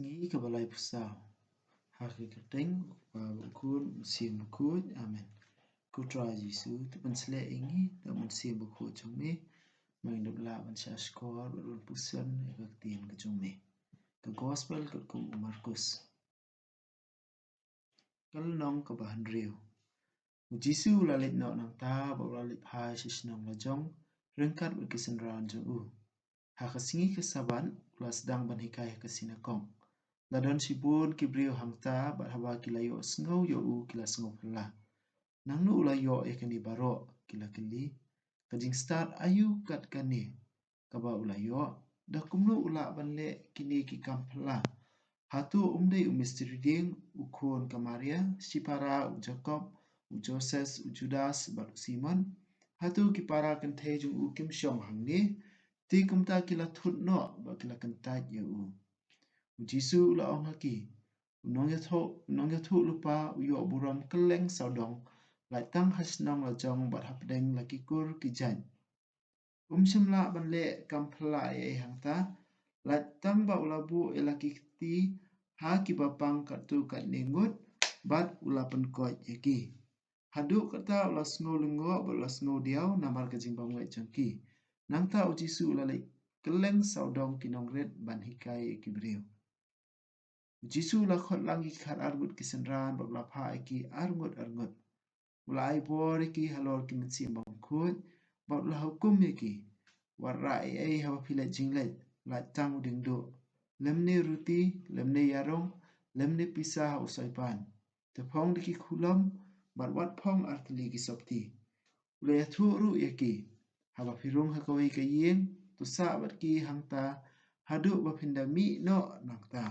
Sengi ke balai pusau. Hari keteng bakun sim bakut. Amen. Kutra Yesu tu pensele ingi dan mensim bakut jome. Main dubla bansha skor berun pusan ekaktin ke jome. Ke gospel ke kum Markus. Kal nong ke bahan riu. Yesu lalit nok nang ta ba lalit hai shisnong lajong rengkat berkisan ran jong u. Ha kesingi ke saban ula sedang ban hikai ke sinakong. Ladon sibun kibriu hangta bat hawa kila yo sengau yo u kila sengau pela. Nang nu ula yo ekani baro kila kili. Kajing start ayu kat kani. Kaba ula yo. Dah kumlu ula banle kini kikam pela. Hatu umdai misteri ding ukon ke Maria, Sipara, Jacob, Joses, Judas, bat Simon. Hatu kipara kenthe jung u kim syong hang ni. Ti kumta kila thut no ba kila kentaj yo u. Jisu la ong haki. Unong ya thu lupa uyo buram keleng saudong. Lai tang hasnong la jong bat hapdeng la kikur kijan. Simla banle kampla e hangta. Lai tang ba ulabu elaki kiti. Ha ki bapang katu kat ningut. Bat ulapan kot yaki. Haduk kata ula snow lengo bat ula snow diau namar kajing bangwet jangki. Nangta ujisu ulalai keleng saudong kinong red ban hikai kibriu. Jisu lakot langi khat argut kisenran bab lapha iki argut. Ula ai bor iki halor ki mensi bangkut bab la hukum iki. Warra ai hawa pilet jinglet la tang dingdo. Lemne ruti, lemne yarong, lemne pisah usaipan. Tepong diki kulam bat wat pong artili ki sopti. Ula ya thu ru iki. Hawa pirung hakawai kayeng tu sa bat ki hangta haduk bapinda mi no nangta.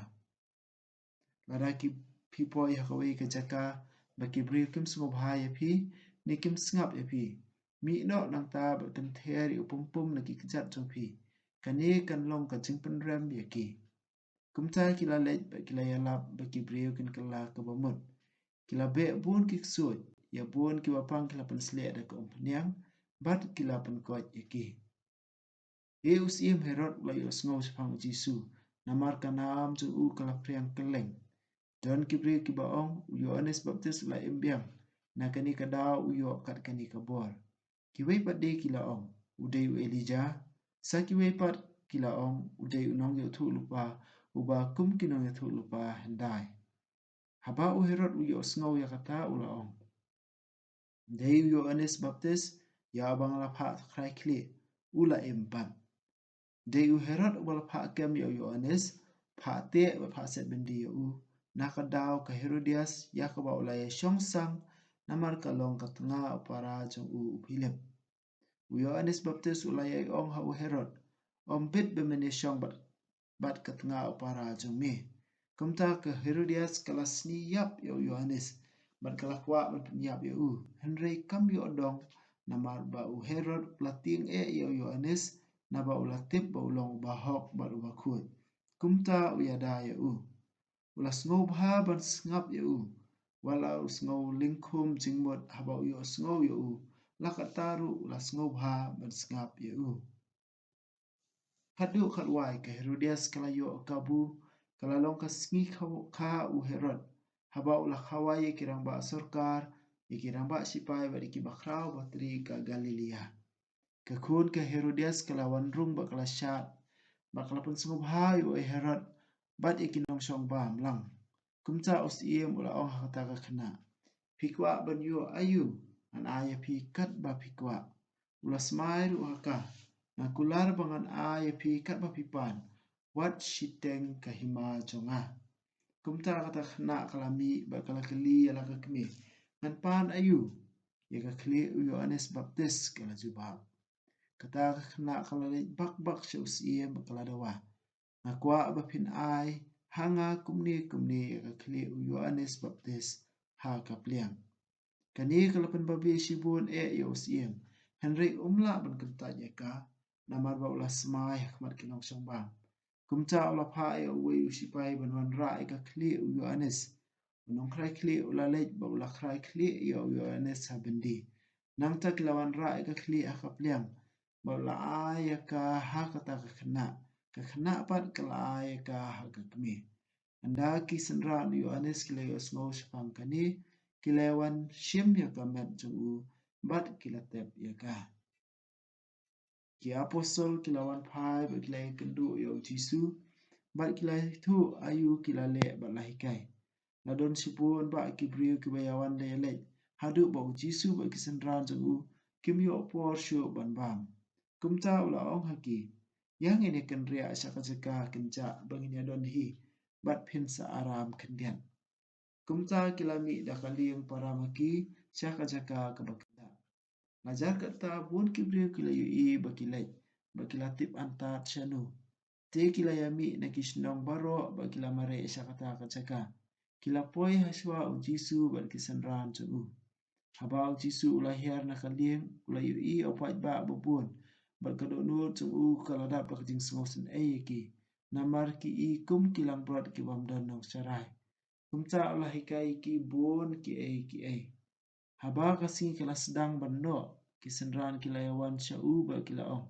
Lada ki pipoi hakawai ke jaka baki bril kim sungop hai pi ni kim sngap pi. Mi no nangta bat kan theri upumpum na ki kejat jong pi. Kani kan long ka jingpen rem yaki. Kumta kila lej bat kila yalap baki bril kin kala kabamut. Kila be bun ki ksut ya bun ki wapang kila pensle ada ke umpanyang bat kila penkot yaki. Usim Herod la yo sngau sepang Jisu. Namar kanam jong u kala priang keleng. John kibri kibaong uyo Anes Baptis la imbiang. Na kani kadao uyo kat kani kabor. Kiwei pat de kila ong. Udai u Elijah. Sa kiwei pat kila ong. Udai unong yo thu lupa. Uba kum kinong yo thu lupa hendai. Haba u Herod uyo sngau ya kata ula ong. Dei uyo Anes Baptis. Ya abang lapha krai kli. Ula imban. Dei u Herod wala pa kem ya uyo Anes. Pa te wa pa set bendi ya u. Nakadaw ka Herodias yakaba ulaya syongsang namar kalong ka tengah upara jong u Philip. Uyo Anes Baptis ulaya ong ha u Herod. Bit bemene syong bat ka tengah upara jong me. Kumta ka Herodias kalas ni yap ya uyo Anes. Bat kalakwa bat penyap ya u. Henry kam yo dong namar ba u Herod plating ya uyo Anes. Naba ulatip ba ulong bahok bat ubakut. Kumta uyada ya u. Ula sngau bha ban sngap ya u. Wala sngau lingkum jingmot haba uyo sngau ya u. Lakataru ula sngau bha ban sngap ya u. Hadu khatwai ke Herodias kala yo kabu. Kala long ka sngi ka u Herod. Haba ula khawai kirang ba sorkar. Ikirang ba sipai ba diki bakrao batri ka Galilea. Kekun ke Herodias kala wanrung ba kala syat. Ba kala pun sngau bha yu Herod. Bat ikinong syong ba mlang. Kumta usiem ula ong hakata ka kena. Pikwa ban yu ayu. An aya pi kat ba pikwa. Ula smai ru haka. Na kular bangan aya pi kat ba pipan. Wat shiteng kahima jonga. Kumta kata kena kalami ba kala keli ala ka kemi. Ngan pan ayu. Ya ka keli uyo Anes Baptis kala jubab. Kata ka kena kala bak sya usiem kala dawa. Nakwa ba pin ay. Hanga kumni ka kli uyo Anes Baptis ha kapliang. Kani kalapan babi sibun ya usiem. Henry umla ban kentaj ka. Namar ba ula semai hakmat kinong syong bang. Kumta ula pa ya uwe usipai ban wan ra ka kli uyo Anes. Unong krai kli ula lej ba ula krai kli ya uyo Anes ha bendi. Nang ta kilawan ra ka kli ha kapliang. Ba ula ay ka ha kata ka kena. Ka kena pat kala ay ka ha kakmi. Anda kisenra Yohanes kilayo sngo shpang kani kilawan shim ya kamet jung bat kilatep ya ka. Ki apostol kilawan phai ba kilay kendu yo Jisu bat kilay thu ayu kilale bat lahikai. Ladon sipun ba kibriu kibayawan lele hadu ba Jisu ba kisenra jung kimyo por shu ban bam. Kumta ula ong haki yang ini kenria syakajaka kenja bangin adon hi bat phin sa aram kendian. Kumta kilami dakaliang paramaki syakajaka kabakta. Ngajar kata bun kibriu kilayu I bakilatip antat syanu. Te kilayami nakisnong baro bakilamare syakata kajaka. Kilapoi haswa ujisu bat kisenran cu. Haba ujisu ulahiar nakaliang ulayu I opat ba bubun. Bagkadonur cu kaladap bakjing sengosen ayaki. Namar ki I kum kilang berat ki bamdan nong sarai. Kumta ulah hikai ki bon ki ay. Haba kasing kala sedang bano kisenran kilayawan syau ba kilaong.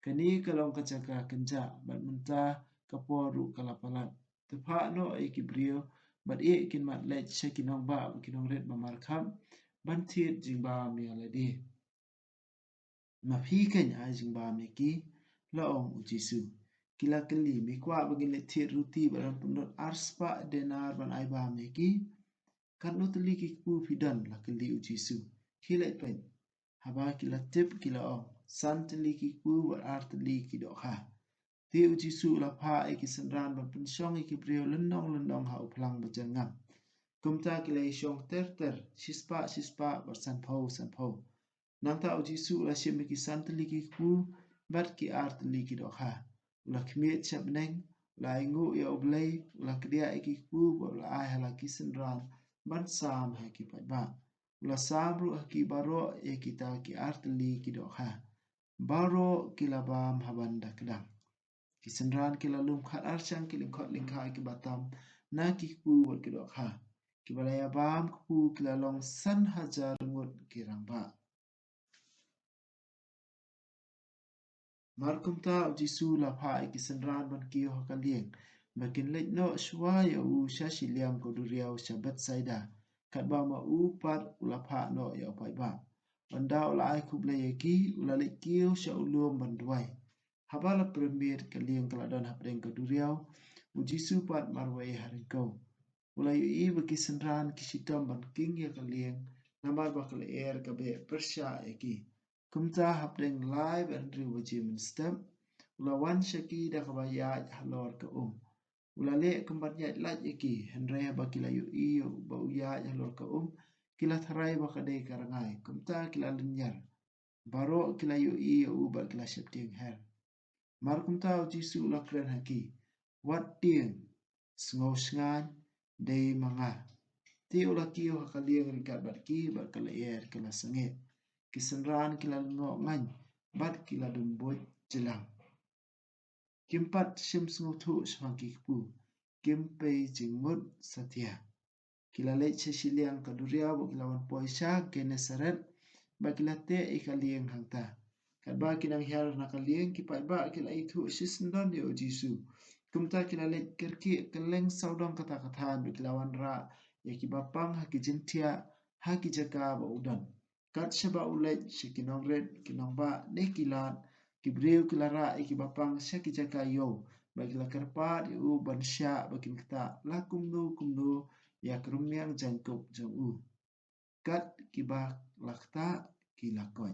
Kani kalong kacaka kenja bat munta kaporu kalapalat. Tepa no ay kibrio bat kin mat lech syakinong ba kinong red mamarkham bantit jingba mi aladi. Mapikan ay jingba mi ki laong ujisu. Kila keli mi kwa bagin letit ruti baran pundot arspa denar ban ay ba mi ki kan no teli ki ku pidan la keli ujisu. Kilai pen haba kila tip kila ong san teli ki ku bat ar teli ki dokha. Ti ujisu la pa ay kisenran ban pensyong I kibriyo lendong ha uplang bajangam. Kumta kila isyong ter sispa bat sanpau. Nangta ujisu la syem ki san teli ki ku bat ki ar teli ki dokha. Ula kmiet syap neng la ingu ya oblay ula kedia ki ku bat la ay hala kisenran ban sam ha ki patba. Ula sabru ki baro ya kita ki ar teli ki dokha. Baro kilabam habanda kedang. Kisenran kilalum khat arsyang kilingkot lingkai ki batam na ki ku wat ki dokha. Kibalaya bam ku kilalong san hajar ngut kirangba. Markumta Jisu la pa kisenran ban kiyo hakalieng. Makin lek no shwa ya syashi liam ko duriau syabat saida. Katba ma pat ula pa no ya pai ba. Banda ula ai kublaya ki ula lek kiyo sya ulum banduai. Habala premier kalieng kaladan hapdeng ko duriau. Jisu pat marwai haringkau. Ula yu bagi senran kisitam ban king ya kalieng. Namar bakal kabe persya ya ki. Kumta hapdeng live and real wajimin step. Ula wan syaki da kabaya halor ka Ula le kembat yat laj iki henry bakila yu ba uya halor ka kila tharai bakade karangai. Kumta kila lenyar. Baro kila yu ba kila syapting her. Mar kumta Jisu ula kren haki. Wat tiang sngau sngan day manga. Ti ula kiyo hakaliang ringkat bat ki bat kala kala sengit. Kisenran kila ngok ngan bat kila dumbut jelang. Kimpat sim sengutu semangki kepu. Kimpe jingmut satya. Kila lech siliang kaduria bo kila wan poisya Genesaret ba kila te ikalieng hangta. Kadba kinang hiar nakalieng kipat ba kila itu sisendon yo Jisu. Kumta kila lech kerki keleng saudong kata-katan bo kila wan ra ya kibapang haki jentia haki jaka ba udan. Kat syaba ulet sykinong red kinong ba ne kilat kibriu kilara ikibapang syaki jaka yo bagi la kerpat yu ban sya bakin kata la kumnu ya kerumyang jangkup jang kat kibak lakta kilakon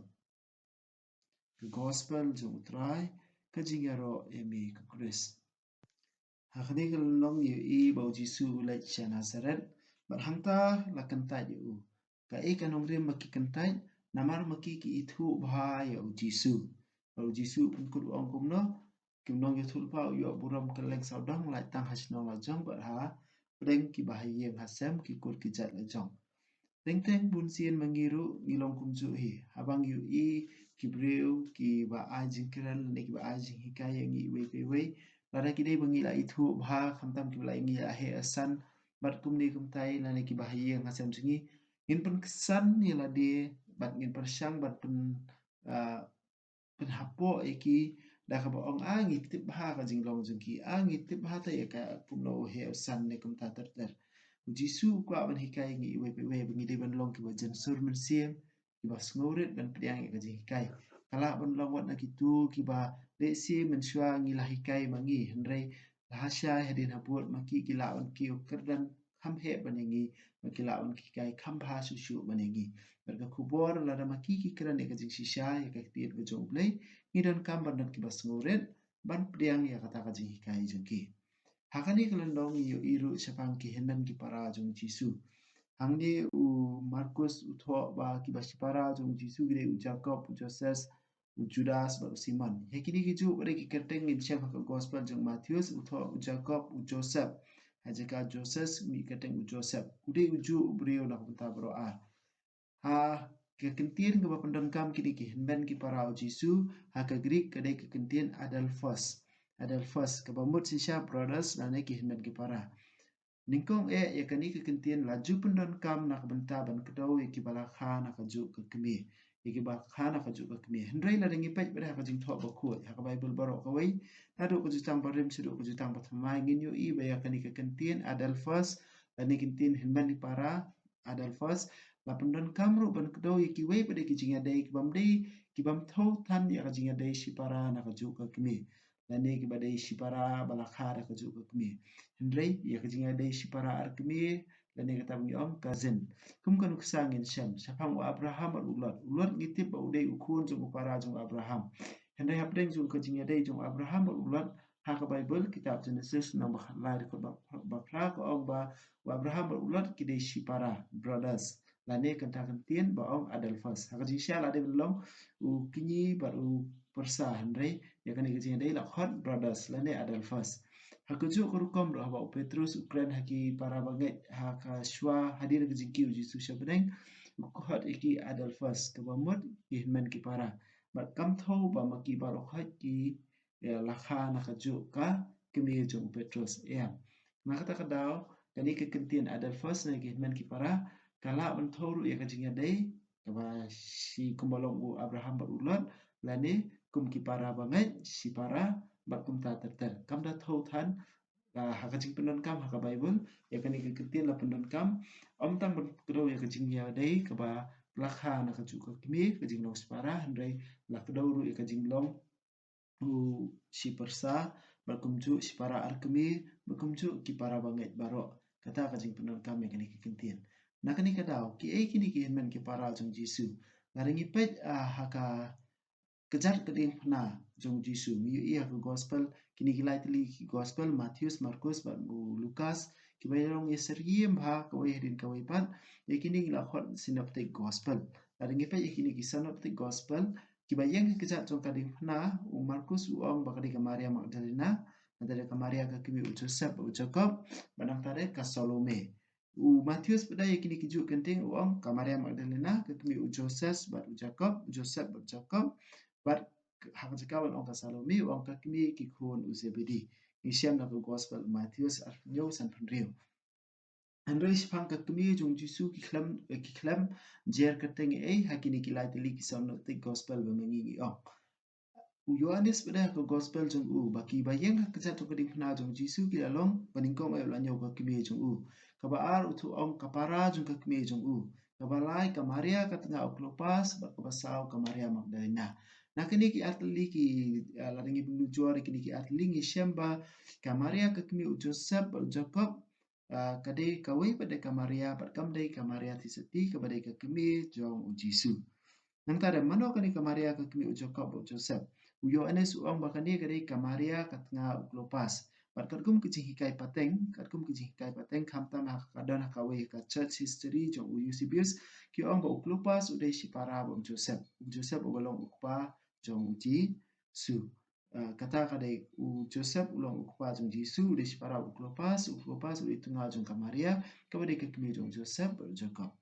the gospel jang utrai kajingaro emi kukris hakni kalong yu bau Jisu ulet sya Nazaret bat hangta la kentaj yu ka kanong rim maki kentaj namar maki ki itu bahaya Jisu. Kalau Jisu pun kudu ongkum no, kimnong yutul pa uyo buram keleng saudang lai tang hasnong lajong bat ha, pedeng ki bahayeng hasem ki kur ki jat lajong. Teng bun sien mengiru ngilong kumju hi, habang yu ki breu ki ba ajing kiran ne ki ba ajing hikaya ngi wei. Lada ki dei bangila itu bah kamtam ki balai ngi ahe asan bat kumni kumtai la ne ki bahayeng hasem singi. Ngin pen kesan ni la de bat ngin persyang bat pen penhapo iki dah ka ba ong ngitip ha ka jinglong jungki ngitip ha ta ya ka puno he san ne kum ta ter ter Jisu kwa ban hikai ngi we ngi de ban long ki ba jen sur men siem ki ba sngoret ban priang ka ji hikai kala ban long wat na ki tu ki ba le si men shwa ngi la hikai mangi henrei lahasya hedin habut maki ki la ban ki kerdan kham he ban ngi maki la ban ki kai kham bha su shu ban ngi berka kubor la da maki ki keran ka ji shisha ya ka tiet ga jong play ngi dan kam ban ki ba sngoret ban priang ya kata ka ji hikai jengki Hakani kelandong iyo iru sepang ki henan ki para jong Jisu. Hangni u Markus u tho ba ki ba para jong Jisu gire u Jacob u Joses u Judas ba u Simon. Hekini ki ju ore ki kerteng in siapa ka gospel jong Matthews u tho u Jacob u Joseph. Hajaka Joses mi kerteng u Joseph. Ude u ju u brio na kumta bro a. Ha kekentian ke bapandang kam kini ki hendan ki para u Jisu ha ke Greek kedai kekentian Adelphos. Adelphos ke bamut sisha brothers na ne ki hendan ki para. Ningkong ya kani ke kentian laju pendon kam nak benta ban kedau ya ki bala kha nak ju ke kemi ya ki ba kha nak ju ke kemi hendrai la ringi paj bada ka jing tho ba khu ya ka bible barok ka wai ta do ku jutang barim sidu ku jutang ba thamai ngin yo I ba ya kani ke kentian Adelphos ani kentian henban di para Adelphos la pendon kam ru ban kedau ya ki wai bada ki jing adai ki bam tho tan ya ka jing adai si para nak ju ke kemi lani ki badai si para bala kha ka ju ke kemi Hendrai ya kajinga dai si para arkmi lani kata bungi om cousin. Kum kan kusangin Shem. Sapang wa Abraham at ulat. Ulat ngitip ba udai ukun jong upara jong Abraham. Hendrai hapdeng jong kajinga dai jong Abraham at ulat. Haka Bible kitab Genesis nang bakhlai rekod bakla ko ong ba wa Abraham at ulat kidai si para brothers. Lani kanta kentien ba ong Adelphas. Haka jingsya la de belong u kinyi baru persa Hendrai ya kan kajinga dai lakhot brothers lani Adelphas. Hakuju kurukom do haba Petrus Ukraine haki para baget haka shwa hadir ke jingki uji su shabdeng ukuhat iki Adelphas ke bamut ihman ki para bat kam thau ba maki baro khat ki lakha na khaju ka kemi jong Petrus ya nakata kadao kani ke kentien Adelphas na ki ihman ki para kala ban thau ya ka jinga dai kaba si kumbalong u Abraham ba ulot lani kum ki para banget si para bat kum ta ter kam da thau than haka jing penon kam haka Bible ya kani ke ketin la penon kam om tang ben kro ya ke jing ya dai ke ba lakha na ka ju ka kmi ke jing long spara handai la ke dauru ya ke jing long u si persa bakum ju si para arkmi bakum ju ki para banget baro kata ka jing penon kam ya kani ke ketin na kani ka dau ki kini ki men ki para jong Jisu laringi pet haka kejar keding pna jong Jisu mi ia ke gospel kini kilai tili ki gospel Matthews Markus bat bu Lukas ki bayong yeseriem ha ko yehdin ka wipat ye kini la khot synoptic gospel ada ngepe ye kini ki synoptic gospel ki bayang ke kejar jong kading pna u Markus u ong bakadi ka Maria Magdalena ada ka Maria ka kimi u Joseph u Jacob banang tare ka Salome u Matthews pada ye kini kiju kenting u ong ka Maria Magdalena ka kimi u Joseph bat u Jacob Joseph bat Jacob But hakajikawan ong Salome ong kakmi ki khon u Zebedi. Isiam na gospel Matthews arnyo san panrio. Androis pang kakmi jong Jisu ki khlam jer kateng hakini kilai tili ki son te gospel bemengi ong. U Yohanes pada ko gospel jong u baki bayeng hakaja to kading phna jong Jisu ki along paningkong ay lanyo kakmi jong u. Kabaar utu ong kapara jong kakmi jong u. Kabalai ka Maria katanga o Klopas ba kabasaw ka Maria Magdalena. Nakini ki atli ki laringi bulu juara kini ki atli ngi shamba ka Maria ka kimi u Joseph ba Jacob kade kawai pada ka Maria pat kam dai ka Maria ti seti ka badai ka kimi jong u Jisu. Nang tada mano kani ka Maria ka kimi u Jacob ba Joseph. U Yohanes u ong bakani kade ka Maria katanga u Klopas. Pat kum kicing hikai pateng kam tam kadon kawai ka church history jong u Eusebius ki ong ba u Klopas u dai si para ba Joseph. Joseph u balong ukpa jong uji su kata kadai u Joseph ulong ukpa jong Jisu u dai si para u Klopas u itunga jong ka Maria ka badai ka kimi jong Joseph ba Jacob.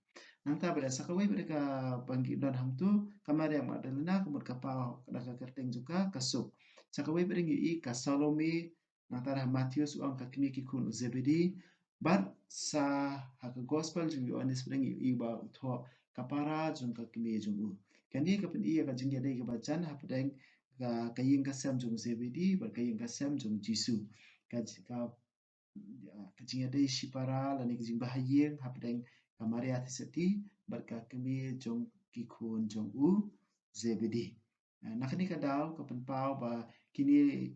Nangta pada sakawai pada ka panggi don ham tu Maria Magdalena kumut ka pa ka kerteng juga kasuk. Sakawai pada ngi ka Salome nangta dah Matthews uang ka kimi ki kun Zebedi bat sa haka gospel jung Yohanes pada ngi ba utho kapara jung ka kimi jung u. Kandi ka pen iya ka jingya dai ka bacan ha pada kaying kasam jong Zebedi berkaying kasam jong Jisu kajing ada shipara lani kajing bahayeng hapdeng Maria tisati berka kami jong kikun jong Zebedi nakani kadau kapenpau ba kini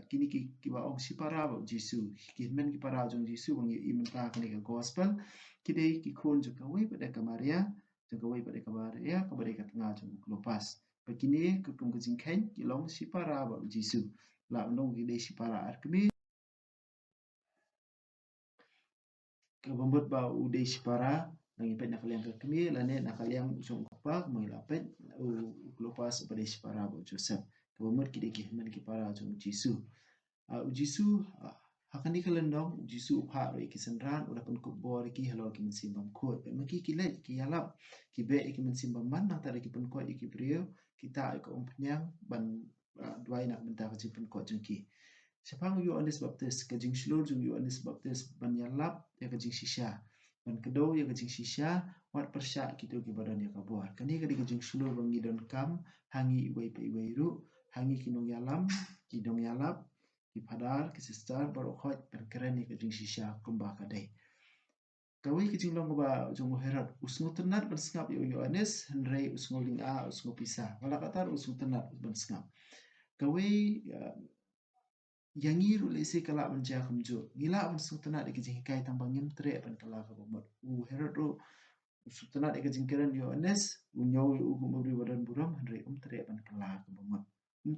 kini ki ba ong shipara ba Jisu kihmen ki para jong Jisu bang imenta kani ka gospel kidai kikun jong kawai pada Maria jong kawai pada Maria kabare ka tengah jong lopas begini kukum kajing kain kilong shipara ba Jisu la nong kidai shipara arkmi kabambut ba uday shipara nang ipet nakaliang kami lane nakaliang usong kupak mangilapet lupas pada shipara ba Joseph kabambut kidiki man kipara jong Jisu Jisu hakani kalendong Jisu upha roi kisanran udapan kubor ki halo ki mensimbam khot maki kilet ki yalap ki be ki mensimbam man nang tare ki pen khot ki brio kita ko umpnyang ban duai nak bentah ki pen khot jengki Siapang Yohanes Baptis kajing shulur jung Yohanes Baptis ban yalap ya kajing shisha ban kedo ya kajing shisha wat persya kitu ki badan ya kabuar kani kajing shulur bang gidon kam hangi iwai pe iwai ru hangi kinong yalam kidong yalap ki padar ki sister barokhot ban keren ya kajing shisha kumba kadai Kawai kajing long ba jung Herod usngu tenat ban skap Yohanes henrei usngu linga usngu pisa wala katar usngu tenat ban skap Kawai yang iru lesi kala menja kumju gila sutana de kijing kai tambang ngim tre ban kala ka bomot Herod ro sutana de kijing keren Yohanes nyaw mabri wadan buram andre tre ban kala ka bomot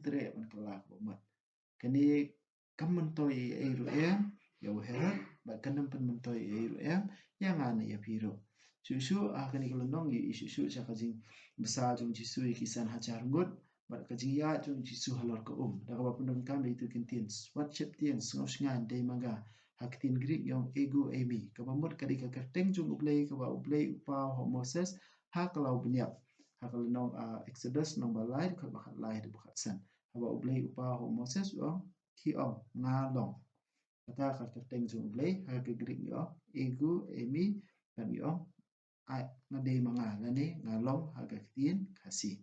tre ban kala ka bomot kani kam mentoy ru ya Herod ba kanam pen mentoy ru yang ane ya piro susu kani kelondong susu sa kijing besar jong Jisu kisan hajar ngut Mat kajing ya jung Jisu halor ka daga ba pendon kam itu kintin swat chep tien ngos ngan dei maga haktin Greek yong ego emi ka bamot kadi ka kerteng jung ublei ka ba ublei upa ho Moses ha kalau benyak ha kalau nong Exodus nong balai ka ba lai de bukat san ha ba ublei upa ho Moses ong ki ong ngalong kata ka kerteng jung ublei ha ka Greek yo ego emi kan yo ai ngadei manga ngane ngalong ha ka tin kasih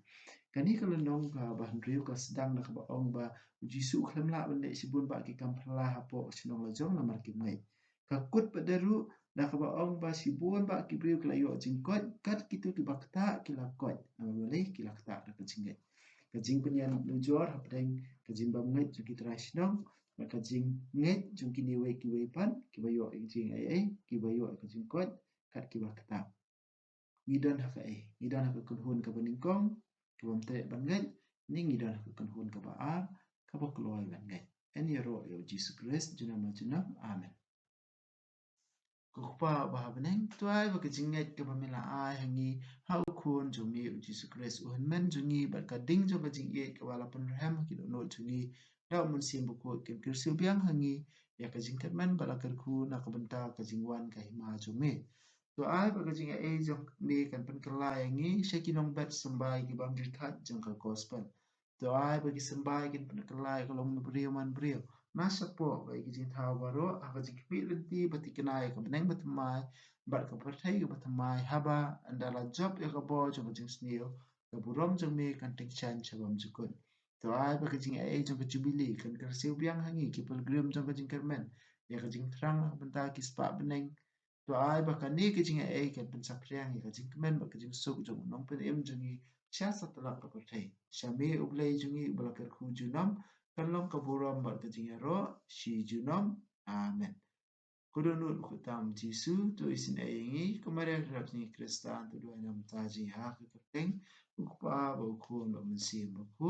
kani kalau nong ka bahan riu ka sedang nak ba ong ba Jisu khlam la ban si bun ba ki kam phla ha po sinong la jong na mar ki ngai ka kut padaru nak ba ong ba si bun ba ki riu ka yo jingkot kat kitu ki bakta ki la kot na boleh ki la kta ka jingai ka jing penyan nujor ha pedeng ka jing ba ngai ki trasnong ba ka jing ngai jung ki ni we ki we pan ki ba yo jing ai ki ba yo ka jingkot kat ki bakta ngidon ha ka ngidon ha ka kunhun ka beningkong Kebam tre bangai ning idan kan hun ka ba ka ba kloy bangai en yero yo Jesus Christ juna ma juna amen ko pa ba beneng tuai ba kijinget ka pamela ai hangi hau kun jumi Jesus Christ u men jungi ba ka ding jo ka jing ka wala pun ram ki no jungi da mun sim bu ko ke kirsil biang hangi ya ka jing man bala kar khu na ka benta ka jingwan ka hima jumi So ai ba kajing jong me kan pen kelai ngi shekinong bet sembai ki bang dikat jong ka gospel. So ai ba ki sembai kin pen kelai kalong brio man brio. Masa po ba ki jing thau baro a ka jing pi lenti ba ti kenai ka meneng bat mai bat ka perthai ka bat mai haba andala job ya ka bo jong jing sneo ka burom jong me kan ting chan chabam jukun. So ai ba kajing jong ka jubilee kan ka siu biang hangi ki pilgrim jong ka jing kermen. Ya ka jing trang benta ki spa beneng to ai ba kan ni kijing ai kan pen sapriang ka jing men ba kijing sok jong nong pen em jungi cha satla ka pathai shame ublai jungi ubla kar khu junam kan long ka buram ba kijing ro shi junam amen kudunu ku tam Jisu to isin ai ngi kumare rap ni Kristan to do nam ta ji ha ka teng ku pa ba ku no mensim ba ku